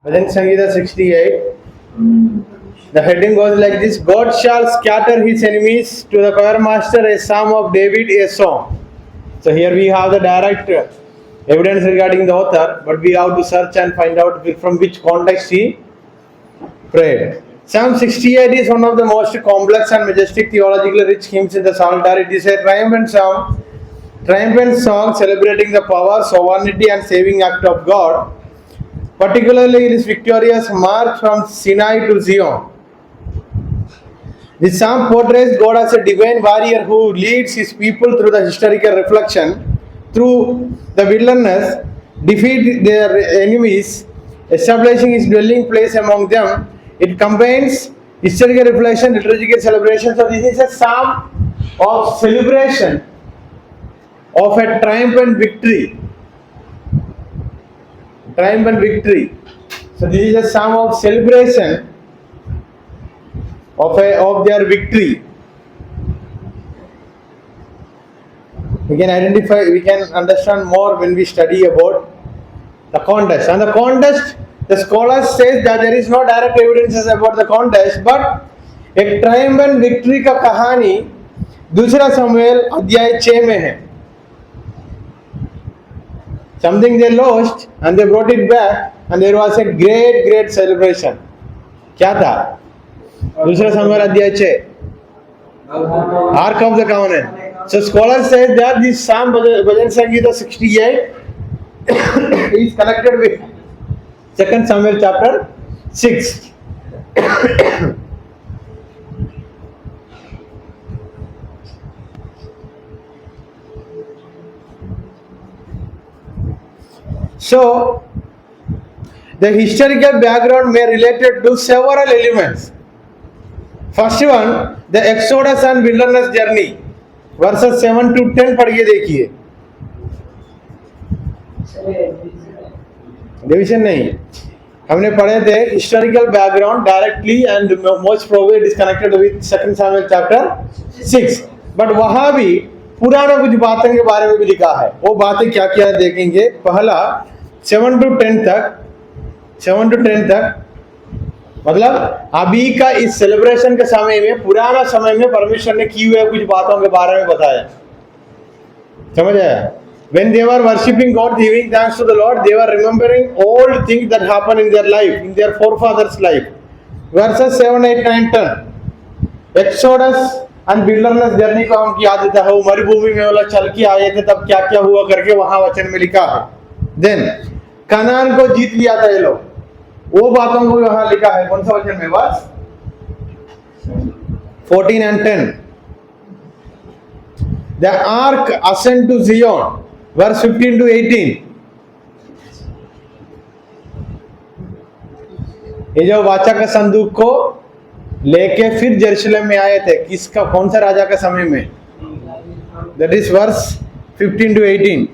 Bhajan Samhita 68. The heading goes like this: God shall scatter his enemies, to the choir master a psalm of David, a song. So here we have the direct evidence regarding the author, but we have to search and find out from which context he prayed. Psalm 68 is one of the most complex and majestic theologically rich hymns in the Psalter. It is a triumphant song celebrating the power, sovereignty, and saving act of God, particularly in his victorious march from Sinai to Zion. This psalm portrays God as a divine warrior who leads his people through the historical reflection, through the wilderness, defeat their enemies, establishing his dwelling place among them. It combines historical reflection, liturgical celebration. So this is a psalm of celebration of a triumphant victory. Triumphant victory. So this is a psalm of celebration of their victory. We can identify, we can understand more when we study about the context. And the context, the scholars say that there is no direct evidences about the context, but एक triumphant victory का कहानी दूसरा समूएल अध्याय 6 में है. Something they lost and they brought it back, and there was a great celebration. क्या था? दूसरा समूएल अध्याय 6, Ark of the Covenant. So scholars say that this Psalm Bhajan Samhita 68 is connected with 2 Samuel chapter 6. So the historical background may related to several elements. First one, the Exodus and wilderness journey, verses 7 to 10 पढ़ के देखिए. Division नहीं, हमने पढ़े थे historical background directly and most probably disconnected with 2 Samuel chapter 6. But वहां भी पुराना कुछ बातों के बारे में भी लिखा है. वो बातें क्या क्या देखेंगे. पहला 7 to 10 तक मतलब अभी का इस सेलिब्रेशन के समय में, पुराना समय में परमेश्वर ने की हुए कुछ बातों के बारे में बताया. समझ आया? When they were worshipping God, giving thanks to the Lord, they were remembering all things that happened in their life, in their forefathers' life. Verses 7, 8, 9, 10. Exodus and wilderness journey को हम याद देता है. वो मरुभूमि में वाला चल के आए थे, तब क्या क्या हुआ करके वहां वचन में लिखा है. Then कनान को जीत लिया था ये लोग, वो बातों को वहां लिखा है. कौन सा वचन में? बस 14 and 10. The ark ascend to Zion, verse 15 to 18. ये जो वाचा का संदूक को लेके फिर जेरूशलेम में आए थे, किसका, कौन सा राजा का समय में? That is verse 15 to 18.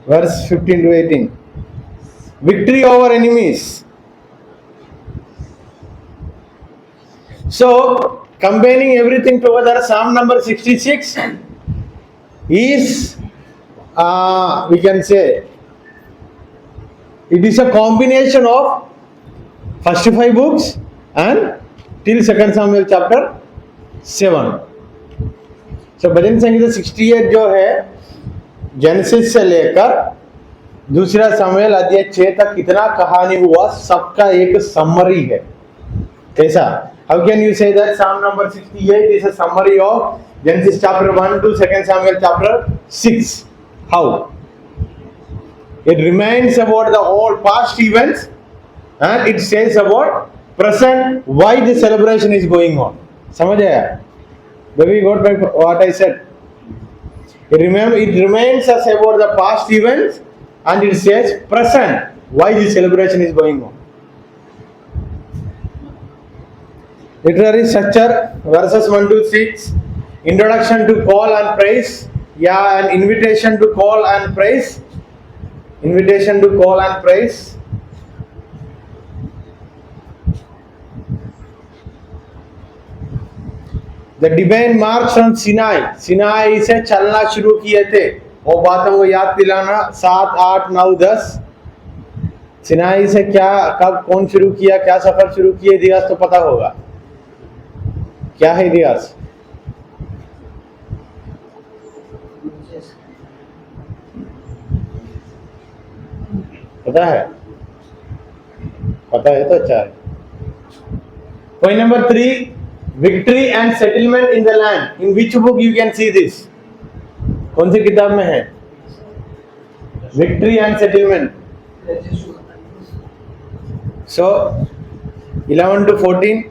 Verse 15 to 18. Victory over enemies. So, combining everything together, Psalm number 66 is, we can say, it is a combination of first 5 books and till 2 Samuel chapter 7. So, Bhajan Samhita 68 जो है, genesis से लेकर दूसरा सामुएल अध्याय 6 तक कितना कहानी हुआ, सबका एक समरी है. कैसा? How can you say that Psalm number 68 is a summary of Genesis chapter 1 to 2 Samuel chapter 6? How? It reminds about the all past events and it says about present, why the celebration is going on. समझ आया? Maybe got back what I said. It reminds us about the past events and it says present, why the celebration is going on. Literary structure, verses 1 to 6, introduction to call and praise, an invitation to call and praise, the divine March from Sinai, Sinai से चलना शुरू किए थे। वो बातों को याद दिलाना, 7, 8, 9, 10। सिनाई से क्या, कब, कौन शुरू किया, क्या सफर शुरू किया, इतिहास तो पता होगा। क्या है इतिहास? पता है? पता है तो अच्छा है। Point number 3, victory and settlement in the land. In which book you can see this? कौन सी किताब में है victory and settlement? So 11 to 14,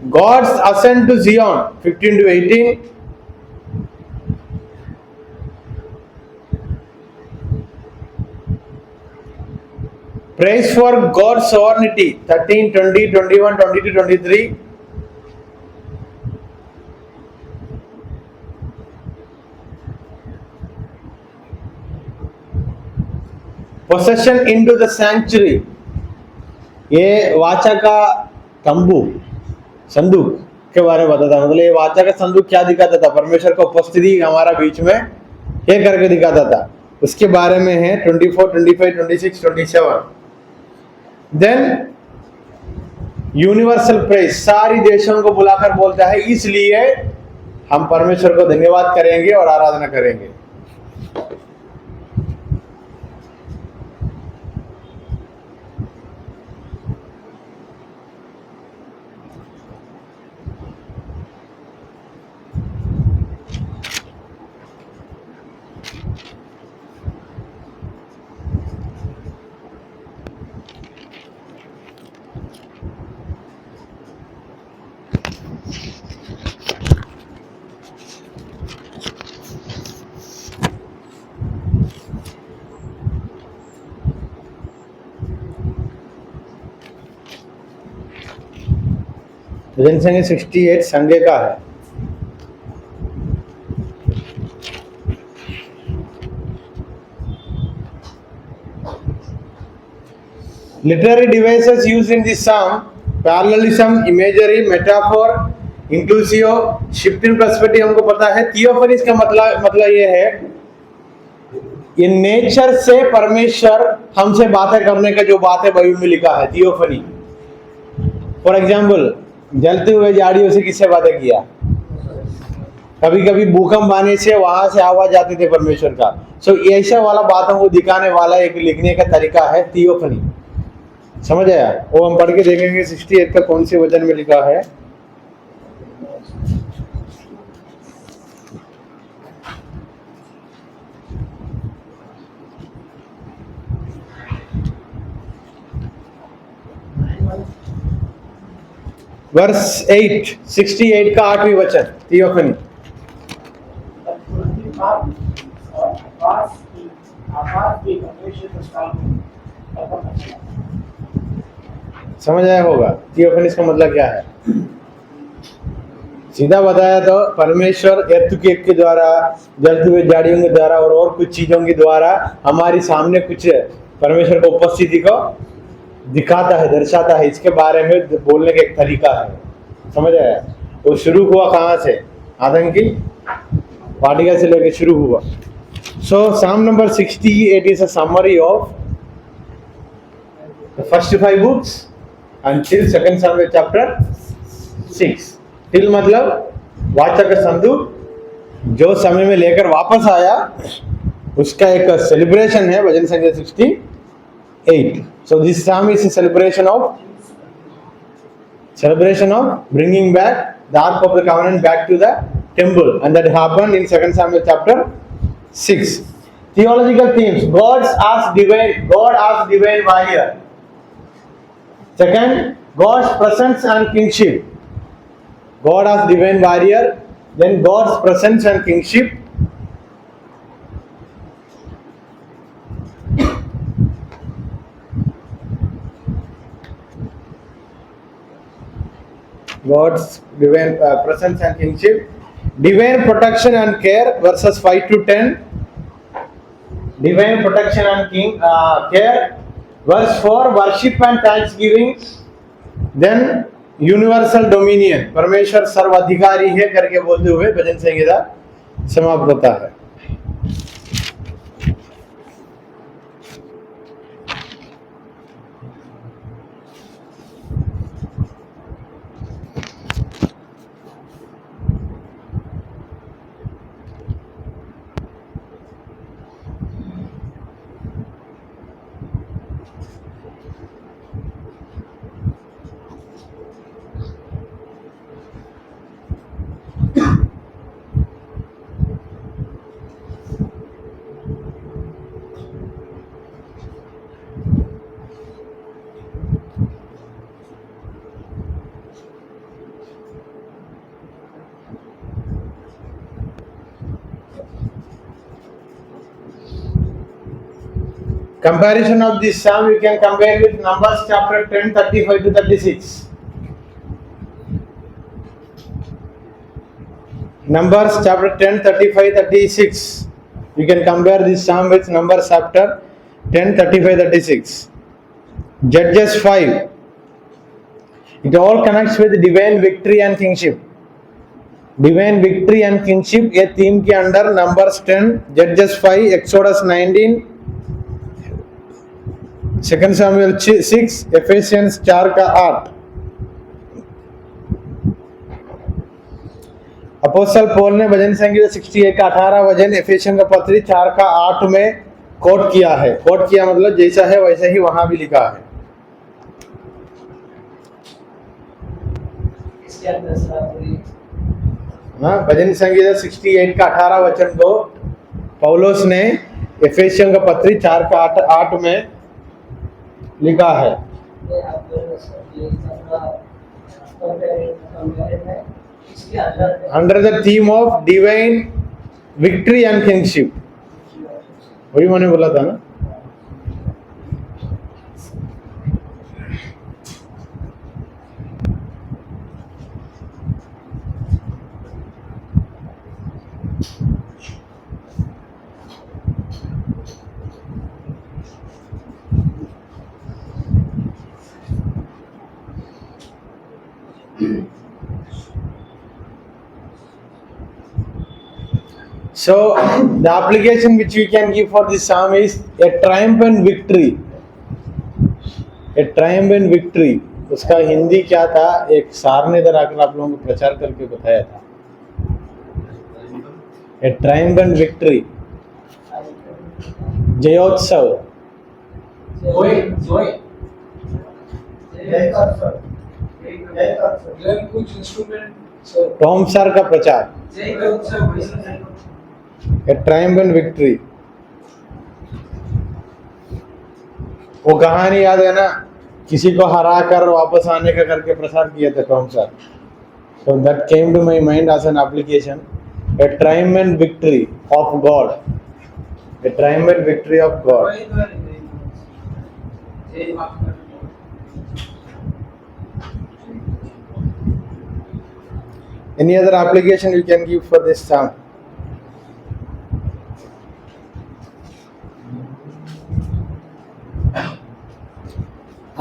God's ascent to Zion, 15 to 18, praise for God's sovereignty, 13, 20, 21, 22, 23, possession into the sanctuary, ये वाचा का तंबू, संदूक के बारे में बताता, मतलब ये वाचा का संदूक क्या दिखाता था? परमेश्वर का उपस्थिति हमारा बीच में ये करके दिखाता था, उसके बारे में है 24, 25, 26, 27। देन यूनिवर्सल प्रेज, सारी देशों को बुलाकर बोलता है, इसलिए हम परमेश्वर को धन्यवाद करेंगे और आराधना करेंगे। भजन संख्या 68 संज्ञा का है। Literary devices used in this psalm: parallelism, imagery, metaphor, inclusive, shift in perspective। हमको पता है। थियोफनी का मतलब ये है, ये नेचर से परमेश्वर हमसे बातें करने का जो बातें बाइबल में लिखा है, थियोफनी। फॉर एग्जाम्पल, जलते हुए झाड़ियों से किससे बातें किया? कभी कभी भूकंप आने से वहां से आवाज आती थी परमेश्वर का। सो ऐसा वाला बातों को दिखाने वाला एक लिखने का तरीका है थियोफनी। समझ आया? वो हम पढ़ के देखेंगे 68 का कौन से वचन में लिखा है। वर्स 8, 68 का 8वीं वचन, थियोफनी। समझ आया होगा थियोफनी का मतलब क्या है? सीधा बताया तो परमेश्वर एर्थक्वेक के द्वारा, जलते हुए झाड़ियों के द्वारा और कुछ चीजों के द्वारा हमारे सामने कुछ परमेश्वर को उपस्थिति को दिखाता है, दर्शाता है। इसके बारे में बोलने का एक तरीका है। समझ आया? वो शुरू हुआ कहाँ से? आतंकी वाटिका से लेकर शुरू हुआ। सो साम number 68 is a summary of the first 5 books until second Samuel chapter 6। Till मतलब वाचा का संदूक जो समय में लेकर वापस आया, उसका एक सेलिब्रेशन है भजन संख्या 68। So this psalm is a celebration of bringing back the Ark of the Covenant back to the temple, and that happened in 2 Samuel chapter 6. Theological themes: God as divine warrior. Second, God's presence and kingship. God as divine warrior, then God's presence and kingship. God's divine presence and kingship. Divine protection and care, verses 5 to 10. Divine protection and care. Verse 4, worship and thanksgiving. Then universal dominion, परमेश्वर सर्वाधिकारी है करके बोलते हुए भजन संहिता समाप्त होता है। Comparison of this psalm you can compare with Numbers chapter 10, 35 to 36. Numbers chapter 10, 35, 36. You can compare this psalm with Numbers chapter 10, 35, 36. Judges 5. It all connects with divine victory and kingship. Divine victory and kingship ये theme के अंदर Numbers 10, Judges 5, Exodus 19, 2 Samuel 6, Ephesians 4 का 8. Apostle Paul ने भजन संगीत 68 का 18 वचन एफेसियन का पत्री 4 का 8 में कोट किया है। कोट किया मतलब जैसा है वैसा ही वहां भी लिखा है। हाँ, भजन संगीत 68 का 18 वचन को पौलुस ने एफेसियन का पत्री 4 का 8 में लिखा है। Under the theme of divine victory and kingship, वही मैंने बोला था ना। So the application which we can give for this psalm is a triumphant victory. A triumphant victory. उसका हिंदी क्या था? एक सार ने इधर आकर आप लोगों को प्रचार करके बताया था। A triumphant victory. जयोत्सव। टॉम सर का प्रचार। A triumphant victory. वो कहानी याद है ना, किसी को हरा कर वापस आने का करके प्रसार किया था Tom sir. So that came to my mind as an application. A triumphant victory of God. A triumphant victory of God. Any other application you can give for this psalm?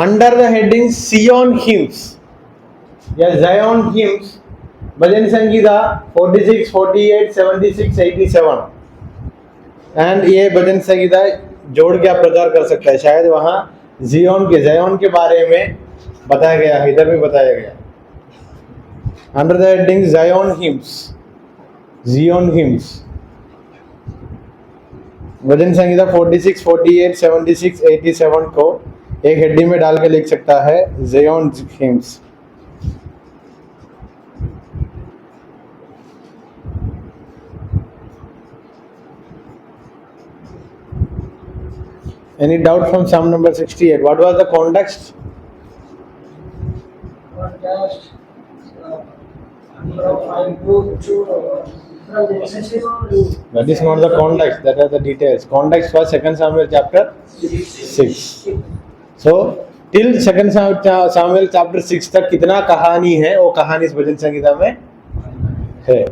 Under the heading Zion hymns या Zion hymns, bhajan Sangeeta 46, 48, 76, 87 and ये भजन संगीता जोड़ के आप प्रचार कर सकते हैं। शायद वहाँ ज़ियोन के बारे में बताया गया है, इधर भी बताया गया। Under the heading Zion hymns, भजन संगीता 46, 48, 76, 87 को एक हेडिंग में डाल के लिख सकता है Xeon hymns. Any doubt from Psalm number 68? What was the context? That is not the context, that are the details. Context was 2 Samuel chapter 6. So till 2 Samuel chapter 6 तक कितना कहानी है वो कहानी इस भजन संगीता में है।